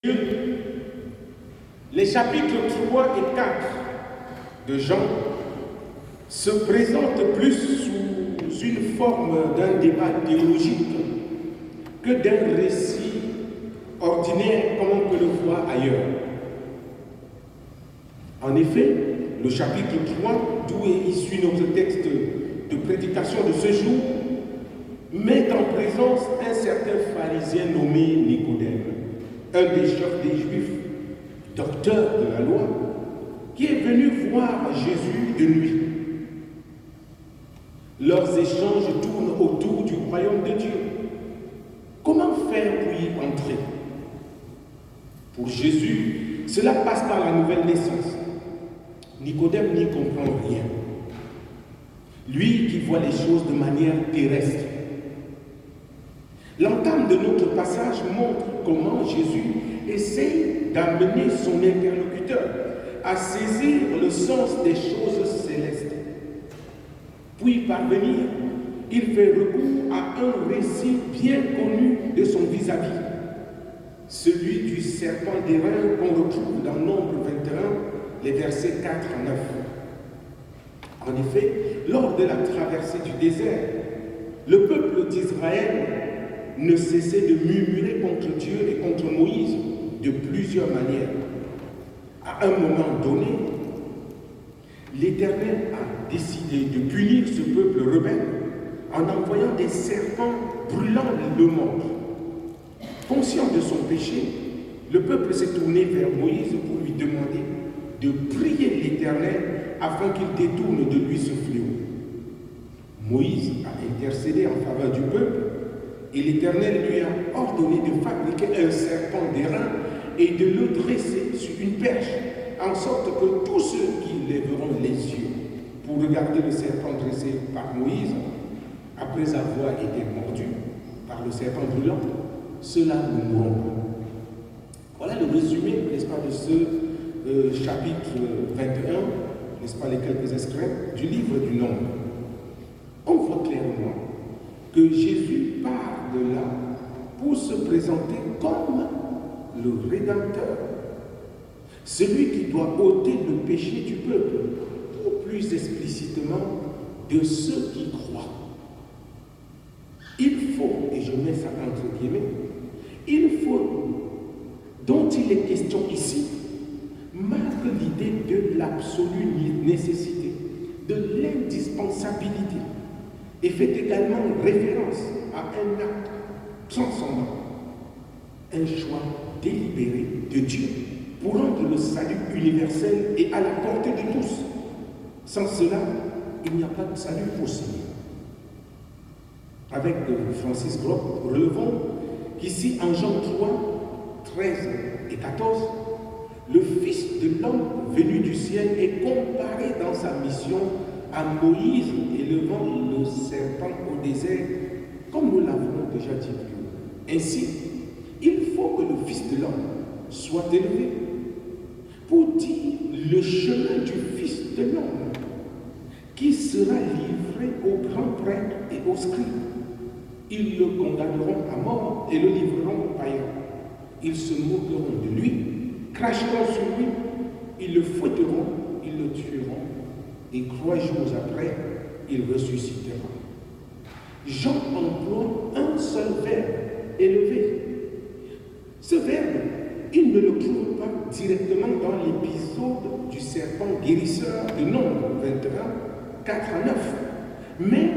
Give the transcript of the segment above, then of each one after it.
Les chapitres 3 et 4 de Jean se présentent plus sous une forme d'un débat théologique que d'un récit ordinaire comme on peut le voir ailleurs. En effet, le chapitre 3, d'où est issu notre texte de prédication de ce jour, met en présence un certain pharisien nommé Nicodème, un des chefs des Juifs, docteur de la loi, qui est venu voir Jésus de nuit. Leurs échanges tournent autour du royaume de Dieu. Comment faire pour y entrer? Pour Jésus, cela passe par la nouvelle naissance. Nicodème n'y comprend rien. Lui qui voit les choses de manière terrestre. L'entame de notre passage montre comment Jésus essaye d'amener son interlocuteur à saisir le sens des choses célestes. Pour y parvenir, il fait recours à un récit bien connu de son vis-à-vis, celui du serpent d'airain qu'on retrouve dans Nombre 21, les versets 4 à 9. En effet, lors de la traversée du désert, le peuple d'Israël ne cessait de murmurer contre Dieu et contre Moïse de plusieurs manières. À un moment donné, l'Éternel a décidé de punir ce peuple rebelle en envoyant des serpents brûlant le monde. Conscient de son péché, le peuple s'est tourné vers Moïse pour lui demander de prier l'Éternel afin qu'il détourne de lui ce fléau. Moïse a intercédé en faveur du peuple et l'Éternel lui a ordonné de fabriquer un serpent d'airain et de le dresser sur une perche, en sorte que tous ceux qui lèveront les yeux pour regarder le serpent dressé par Moïse, après avoir été mordu par le serpent brûlant, ceux-là ne mourront pas. Voilà le résumé, n'est-ce pas, de ce chapitre 21, n'est-ce pas, les quelques extraits du livre du Nombre. On voit clairement que Jésus part de là pour se présenter comme le Rédempteur, celui qui doit ôter le péché du peuple, ou plus explicitement de ceux qui croient. Il faut, et je mets ça entre guillemets, il faut, dont il est question ici, marque l'idée de l'absolue nécessité, de l'indispensabilité, et fait également référence à un acte transcendant, un choix délibéré de Dieu pour rendre le salut universel et à la portée de tous. Sans cela, il n'y a pas de salut possible. Avec Francis Gropp, relevons qu'ici en Jean 3, 13 et 14, le Fils de l'homme venu du ciel est comparé dans sa mission à Moïse élevant le serpent au désert, comme nous l'avons déjà dit plus haut. Ainsi, il faut que le Fils de l'homme soit élevé pour dire le chemin du Fils de l'homme qui sera livré aux grands prêtres et aux scribes. Ils le condamneront à mort et le livreront aux païens. Ils se moqueront de lui, cracheront sur lui, ils le fouetteront, ils le tueront, et 3 jours après, il ressuscitera. Jean emploie un seul verbe, élevé. Ce verbe, il ne le trouve pas directement dans l'épisode du serpent guérisseur de Nombre 21, 4 à 9, mais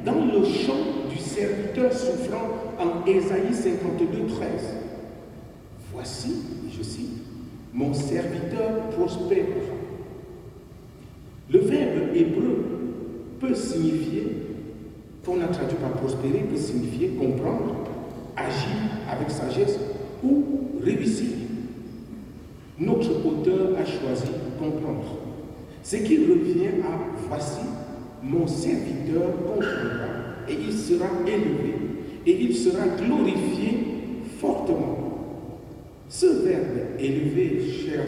dans le chant du serviteur souffrant en Ésaïe 52, 13. Voici, je cite, mon serviteur prospère. Le verbe hébreu peut signifier, qu'on a traduit par prospérer, peut signifier comprendre, agir avec sagesse ou réussir. Notre auteur a choisi comprendre. Ce qui revient à voici, mon serviteur comprendra et il sera élevé et il sera glorifié fortement. Ce verbe élevé, chers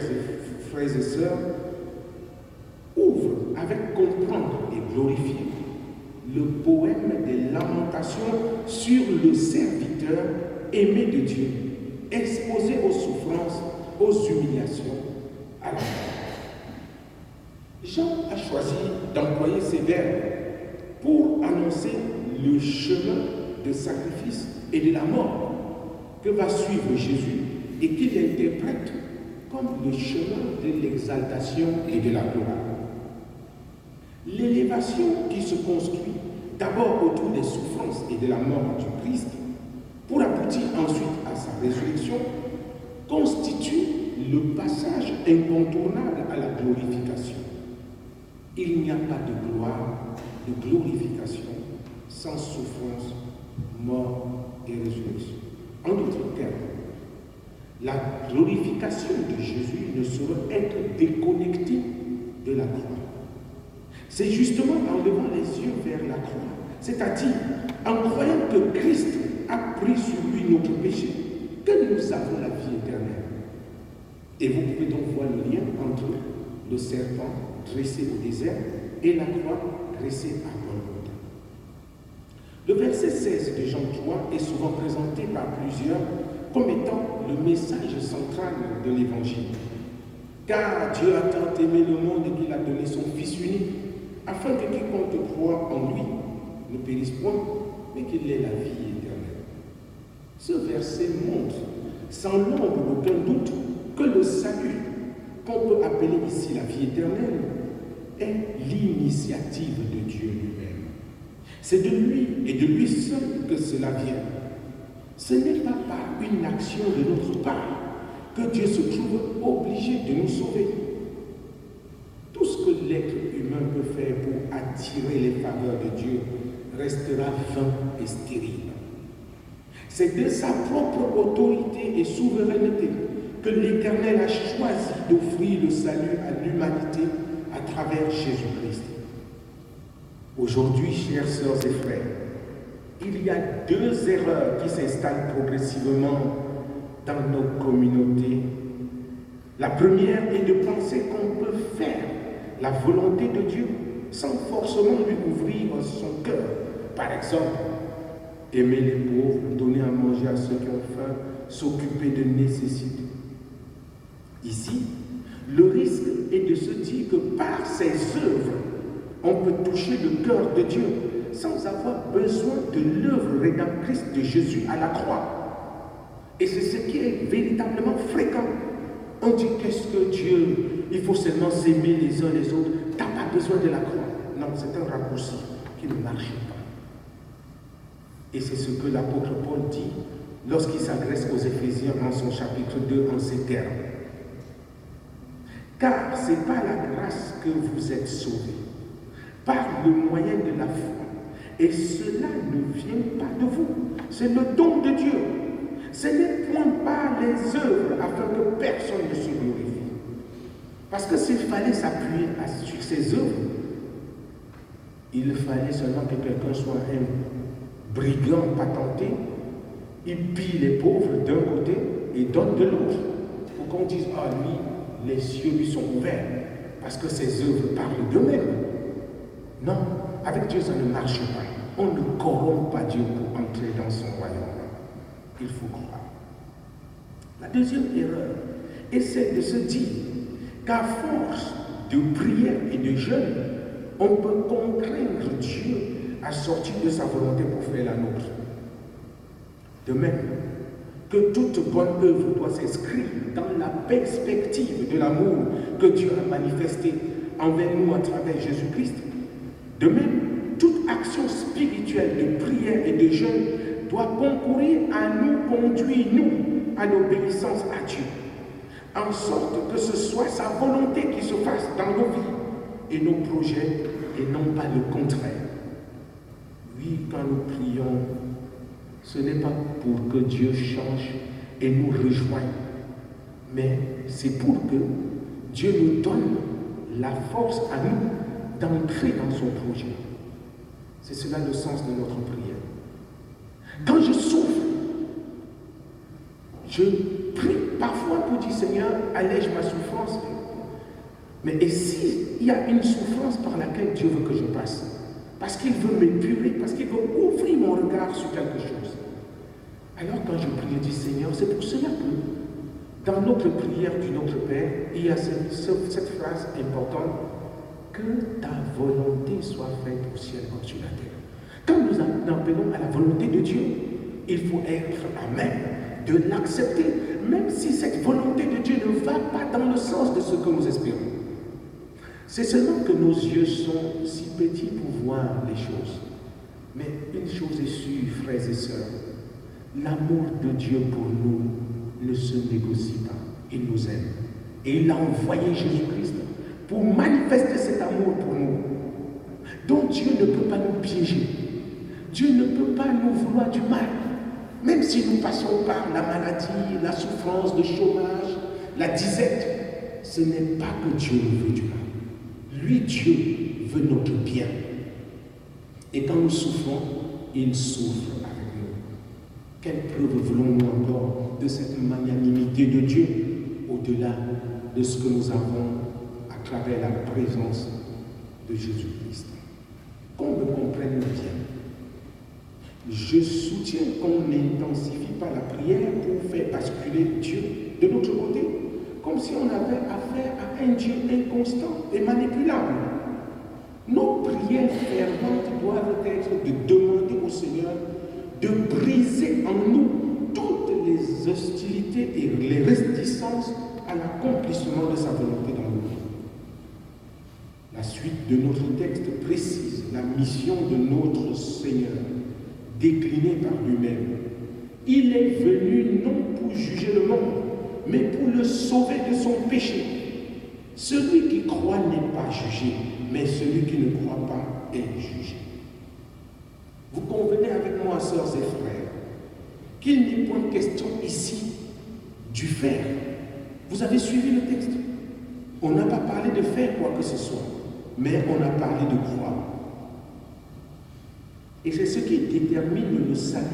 frères et sœurs, ouvre avec comprendre et glorifier le poème des lamentations sur le serviteur aimé de Dieu, exposé aux souffrances aux humiliations, à la mort. Jean a choisi d'employer ces verbes pour annoncer le chemin de sacrifice et de la mort que va suivre Jésus et qu'il interprète comme le chemin de l'exaltation et de la gloire. L'élévation qui se construit d'abord autour des souffrances et de la mort du Christ pour aboutir ensuite à sa résurrection constitue le passage incontournable à la glorification. Il n'y a pas de gloire, de glorification sans souffrance, mort et résurrection. En d'autres termes, la glorification de Jésus ne saurait être déconnectée de la croix. C'est justement en levant les yeux vers la croix, c'est-à-dire en croyant que Christ a pris sur lui notre péché, que nous avons la vie éternelle. Et vous pouvez donc voir le lien entre le serpent dressé au désert et la croix dressée à Golgotha. Le verset 16 de Jean 3 est souvent présenté par plusieurs comme étant le message central de l'Évangile. Car Dieu a tant aimé le monde qu'il a donné son Fils unique, afin que quiconque croit en lui ne périsse point, mais qu'il ait la vie éternelle. Ce verset montre, sans l'ombre d'aucun doute, que le salut, qu'on peut appeler ici la vie éternelle, est l'initiative de Dieu lui-même. C'est de lui et de lui seul que cela vient. Ce n'est pas par une action de notre part que Dieu se trouve obligé de nous sauver. Tout ce que l'être humain peut faire pour attirer les faveurs de Dieu restera vain et stérile. C'est de sa propre autorité et souveraineté que l'Éternel a choisi d'offrir le salut à l'humanité à travers Jésus-Christ. Aujourd'hui, chères sœurs et frères, il y a deux erreurs qui s'installent progressivement dans nos communautés. La première est de penser qu'on peut faire la volonté de Dieu sans forcément lui ouvrir son cœur. Par exemple, aimer les pauvres, donner à manger à ceux qui ont faim, s'occuper de nécessités. Ici, le risque est de se dire que par ses œuvres, on peut toucher le cœur de Dieu sans avoir besoin de l'œuvre rédemptrice de Jésus à la croix. Et c'est ce qui est véritablement fréquent. On dit qu'est-ce que Dieu, il faut seulement s'aimer les uns les autres, tu n'as pas besoin de la croix. Non, c'est un raccourci qui ne marche pas. Et c'est ce que l'apôtre Paul dit lorsqu'il s'adresse aux Éphésiens en son chapitre 2 en ces termes. Car ce n'est pas la grâce que vous êtes sauvés, par le moyen de la foi. Et cela ne vient pas de vous, c'est le don de Dieu. Ce n'est point par les œuvres afin que personne ne se glorifie. Parce que s'il fallait s'appuyer sur ces œuvres, il fallait seulement que quelqu'un soit un brigand patenté, il pille les pauvres d'un côté et donne de l'autre. Pour qu'on dise, ah lui, les cieux lui sont ouverts, parce que ses œuvres parlent d'eux-mêmes. Non, avec Dieu ça ne marche pas. On ne corrompt pas Dieu pour entrer dans son royaume. Il faut croire. La deuxième erreur est celle de se dire qu'à force de prière et de jeûne, on peut contraindre Dieu à sortir de sa volonté pour faire la nôtre. De même que toute bonne œuvre doit s'inscrire dans la perspective de l'amour que Dieu a manifesté envers nous à travers Jésus-Christ, de même, toute action spirituelle de prière et de jeûne doit concourir à nous conduire, nous, à l'obéissance à Dieu, en sorte que ce soit sa volonté qui se fasse dans nos vies et nos projets, et non pas le contraire. Oui, quand nous prions, ce n'est pas pour que Dieu change et nous rejoigne, mais c'est pour que Dieu nous donne la force à nous d'entrer dans son projet. C'est cela le sens de notre prière. Quand je souffre, je prie parfois pour dire Seigneur, allège ma souffrance. Mais et s'il y a une souffrance par laquelle Dieu veut que je passe, parce qu'il veut m'épurer, parce qu'il veut ouvrir mon regard sur quelque chose, alors quand je prie, je dis Seigneur, c'est pour cela que Dans notre prière du Notre Père, il y a cette phrase importante, que ta volonté soit faite au ciel comme sur la terre. Quand nous appelons à la volonté de Dieu, il faut être à même de l'accepter, même si cette volonté de Dieu ne va pas dans le sens de ce que nous espérons. C'est seulement que nos yeux sont si petits pour voir les choses. Mais une chose est sûre, frères et sœurs, l'amour de Dieu pour nous ne se négocie pas. Il nous aime. Et il a envoyé Jésus-Christ pour manifester cet amour pour nous. Donc Dieu ne peut pas nous piéger. Dieu ne peut pas nous vouloir du mal. Même si nous passons par la maladie, la souffrance, le chômage, la disette, ce n'est pas que Dieu nous veut du mal. Lui, Dieu, veut notre bien. Et quand nous souffrons, il souffre avec nous. Quelle preuve voulons-nous encore de cette magnanimité de Dieu, au-delà de ce que nous avons à travers la présence de Jésus-Christ? Qu'on me comprenne bien. Je soutiens qu'on n'intensifie pas la prière pour faire basculer Dieu de notre côté, comme si on avait affaire à un Dieu inconstant et manipulable. Nos prières ferventes doivent être de demander au Seigneur de briser en nous toutes les hostilités et les réticences à l'accomplissement de sa volonté dans nos vies. La suite de notre texte précise la mission de notre Seigneur, déclinée par lui-même. Il est venu non pour juger le monde, mais pour le sauver de son péché. Celui qui croit n'est pas jugé, mais celui qui ne croit pas est jugé. Vous convenez avec moi, sœurs et frères, qu'il n'est point question ici du faire. Vous avez suivi le texte. On n'a pas parlé de faire quoi que ce soit, mais on a parlé de croire. Et c'est ce qui détermine le salut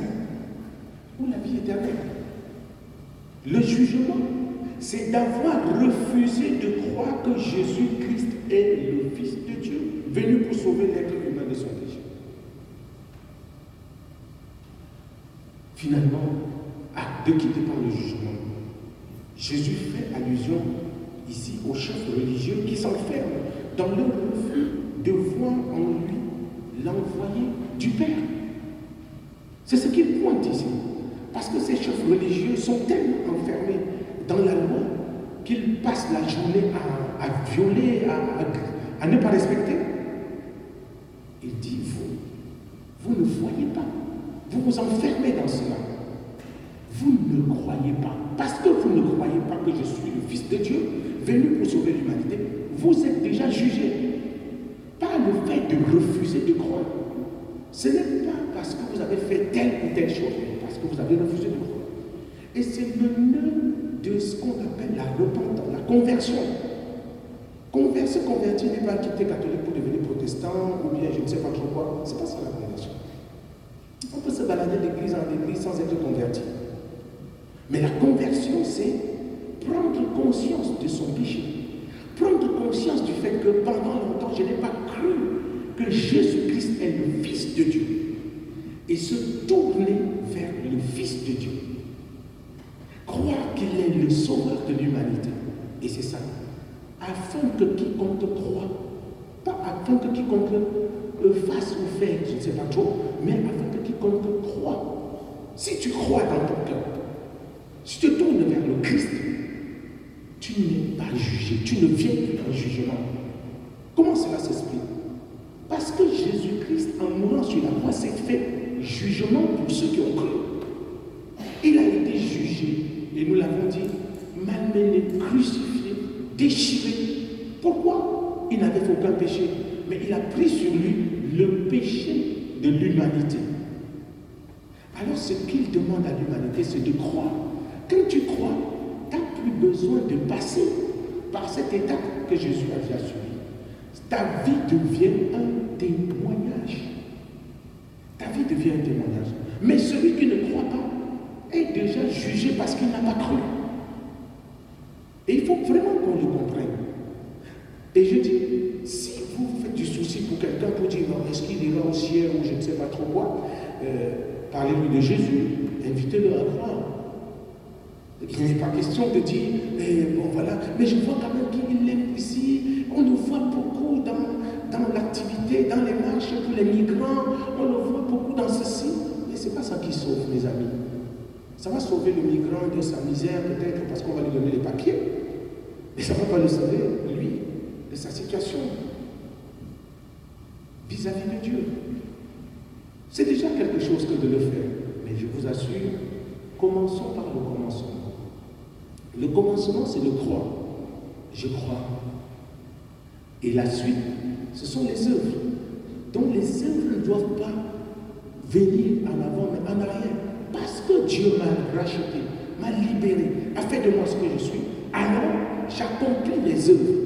ou la vie éternelle. Le jugement, c'est d'avoir refusé de croire que Jésus-Christ est le Fils de Dieu, venu pour sauver l'être humain de son péché. Finalement, de quitter par le jugement, Jésus fait allusion ici aux chefs religieux qui s'enferment dans leur refus de voir en lui l'envoyé du Père. C'est ce qu'il pointe ici. Parce que ces chefs religieux sont tellement enfermés dans la loi qu'ils passent la journée à violer, à ne pas respecter. Il dit, vous ne voyez pas. Vous vous enfermez dans cela. Vous ne croyez pas. Parce que vous ne croyez pas que je suis le Fils de Dieu, venu pour sauver l'humanité, vous êtes déjà jugés. Par le fait de refuser de croire. Ce n'est pas parce que vous avez fait telle ou telle chose, mais parce que vous avez refusé de croire. Et c'est le nœud de ce qu'on appelle la repentance, la conversion. Se convertir n'est pas quitter catholique pour devenir protestant, ou bien je ne sais pas trop quoi. Ce n'est pas ça la conversion. On peut se balader d'église en église sans être converti. Mais la conversion, c'est prendre conscience de son péché. Prendre conscience du fait que pendant longtemps, je n'ai pas cru que Jésus-Christ est le Fils de Dieu. Et se tourner vers le Fils de Dieu. Croire qu'il est le sauveur de l'humanité. Et c'est ça. Afin que quiconque croit, pas afin que quiconque fasse ou fait, je ne sais pas trop, mais afin que quiconque croit. Si tu crois dans ton cœur, si tu te tournes vers le Christ, tu n'es pas jugé, tu ne viens plus en jugement. Comment cela s'explique? Parce que Jésus-Christ, en mourant sur la croix, s'est fait jugement pour ceux qui ont cru. Il a été jugé, et nous l'avons dit, malmené, crucifié, déchiré. Pourquoi? Il n'avait fait aucun péché, mais il a pris sur lui le péché de l'humanité. Alors ce qu'il demande à l'humanité, c'est de croire. Quand tu crois, tu n'as plus besoin de passer par cette étape que Jésus a déjà suivie. Ta vie devient un témoignage. Ta vie devient un témoignage. Mais celui qui ne croit pas est déjà jugé parce qu'il n'a pas cru. Et il faut vraiment qu'on le comprenne. Et je dis, si vous faites du souci pour quelqu'un pour dire, non, est-ce qu'il ira au ciel ou je ne sais pas trop quoi, parlez-lui de Jésus, invitez-le à croire. Il n'est pas question de dire, bon voilà, mais je vois quand même qu'il est ici. On le voit beaucoup dans l'activité, dans les marches pour les migrants. On le voit beaucoup dans ceci. Mais ce n'est pas ça qui sauve, mes amis. Ça va sauver le migrant de sa misère, peut-être parce qu'on va lui donner les papiers. Mais ça ne va pas le sauver, lui, de sa situation vis-à-vis de Dieu. C'est déjà quelque chose que de le faire. Mais je vous assure, commençons par le commencement. Le commencement, c'est le croire. Je crois. Et la suite, ce sont les œuvres. Donc les œuvres ne doivent pas venir en avant, mais en arrière. Parce que Dieu m'a racheté, m'a libéré, a fait de moi ce que je suis. Alors, j'accomplis les œuvres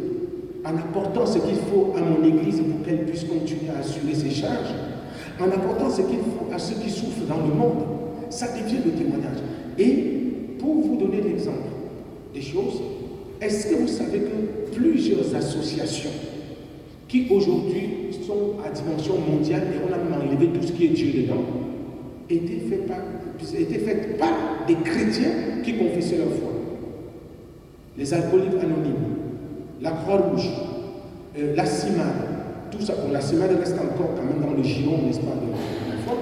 en apportant ce qu'il faut à mon Église pour qu'elle puisse continuer à assurer ses charges, en apportant ce qu'il faut à ceux qui souffrent dans le monde. Ça devient le témoignage. Et pour vous donner l'exemple des choses, est-ce que vous savez que plusieurs associations qui aujourd'hui sont à dimension mondiale, et on a même enlevé tout ce qui est Dieu dedans, étaient faites par des chrétiens qui confessaient leur foi. Les alcooliques anonymes, la Croix-Rouge, la CIMAD, tout ça. Bon, la CIMAD reste encore quand même dans le giron, n'est-ce pas, de la foi.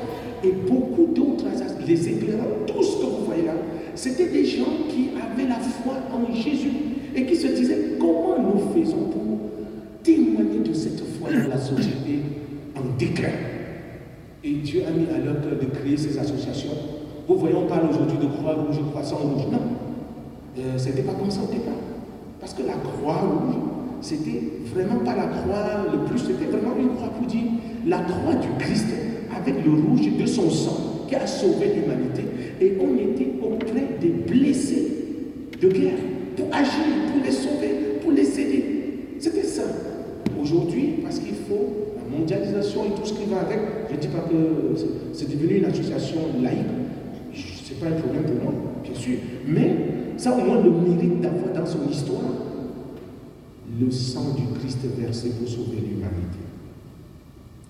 Et beaucoup d'autres, les éclairants, tout ce que vous voyez là, c'était des gens qui avaient la foi en Jésus et qui se disaient comment nous faisons pour témoigner de cette foi dans la société en déclin. Et Dieu a mis à leur cœur de créer ces associations. Vous voyez, on parle aujourd'hui de Croix-Rouge, Croissant-Rouge. Non, c'était pas comme ça au départ. Parce que la Croix-Rouge, c'était vraiment pas la croix le plus, c'était vraiment une croix pour dire la croix du Christ avec le rouge de son sang qui a sauvé l'humanité. Et on était auprès des blessés de guerre pour agir, pour les sauver, pour les aider. C'était ça. Aujourd'hui, parce qu'il faut la mondialisation et tout ce qui va avec, je ne dis pas que c'est devenu une association laïque, ce n'est pas un problème pour moi, bien sûr, mais ça au moins le mérite d'avoir dans son histoire le sang du Christ versé pour sauver l'humanité.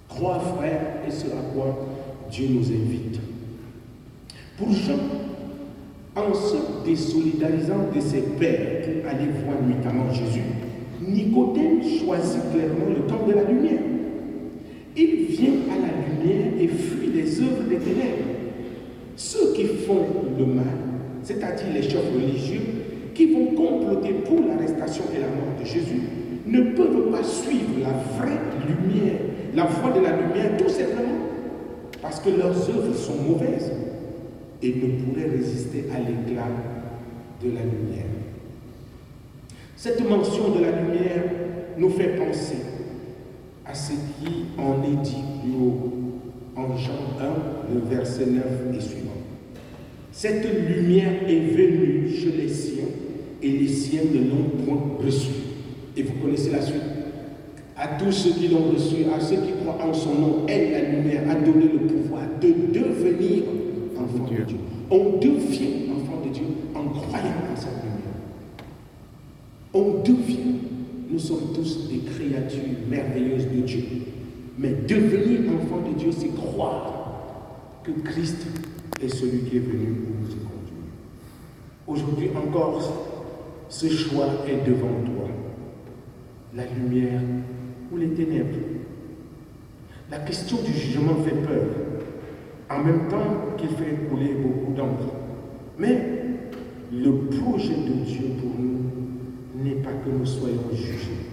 Crois, frère, et ce à quoi Dieu nous invite. Pour Jean, en se désolidarisant de ses pères pour aller voir nuitamment Jésus, Nicodème choisit clairement le camp de la lumière. Il vient à la lumière et fuit les œuvres des ténèbres. Ceux qui font le mal, c'est-à-dire les chefs religieux, qui vont comploter pour l'arrestation et la mort de Jésus, ne peuvent pas suivre la vraie lumière, la voie de la lumière, tout simplement parce que leurs œuvres sont mauvaises et ne pourraient résister à l'éclat de la lumière. Cette mention de la lumière nous fait penser à ce qui en est dit plus haut en Jean 1, le verset 9 et suivant. Cette lumière est venue chez les siens et les siens ne l'ont point reçue. Et vous connaissez la suite. À tous ceux qui l'ont reçu, à ceux qui croient en son nom, elle, la lumière, a donné le pouvoir de devenir enfant de Dieu. On devient enfant de Dieu en croyant en cette lumière. On devient. Nous sommes tous des créatures merveilleuses de Dieu. Mais devenir enfant de Dieu, c'est croire que Christ est celui qui est venu pour nous y conduire. Aujourd'hui encore, ce choix est devant toi. La lumière ou les ténèbres. La question du jugement fait peur, en même temps qu'il fait couler beaucoup d'encre. Mais le projet de Dieu pour nous n'est pas que nous soyons jugés.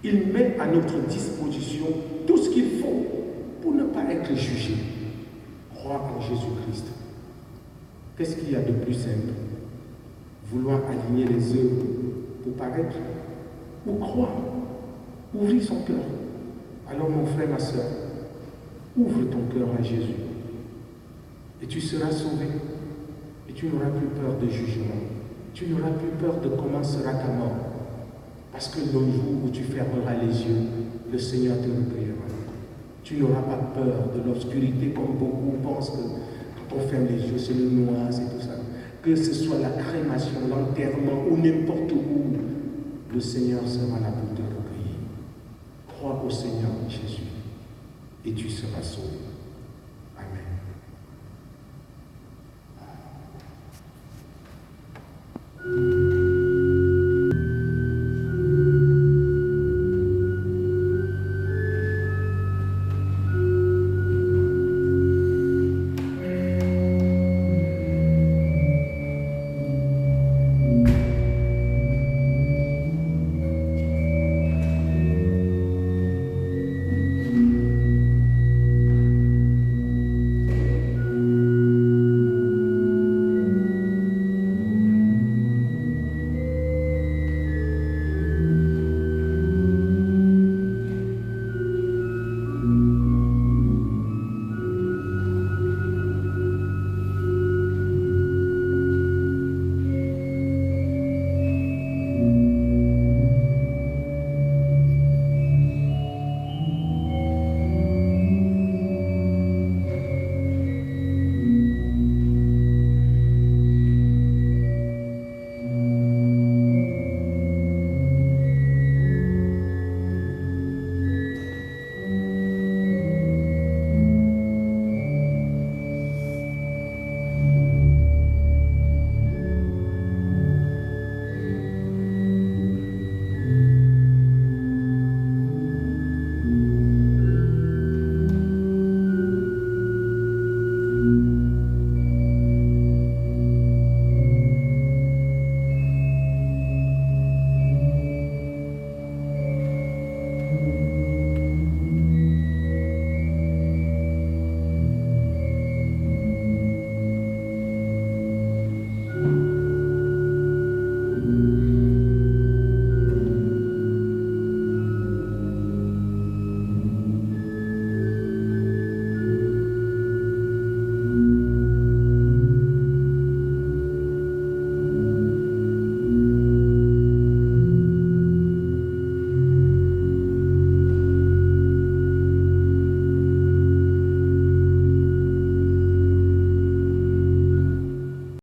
Il met à notre disposition tout ce qu'il faut pour ne pas être jugé. Croire en Jésus-Christ. Qu'est-ce qu'il y a de plus simple? Vouloir aligner les œuvres pour paraître ou croire, ouvrir son cœur. Alors mon frère, ma soeur, ouvre ton cœur à Jésus et tu seras sauvé et tu n'auras plus peur de jugement. Tu n'auras plus peur de comment sera ta mort. Parce que le jour où tu fermeras les yeux, le Seigneur te recueillera. Tu n'auras pas peur de l'obscurité comme beaucoup pensent que quand on ferme les yeux, c'est le noir, c'est tout ça. Que ce soit la crémation, l'enterrement ou n'importe où, le Seigneur sera là pour te recueillir. Crois au Seigneur Jésus et tu seras sauvé. Amen.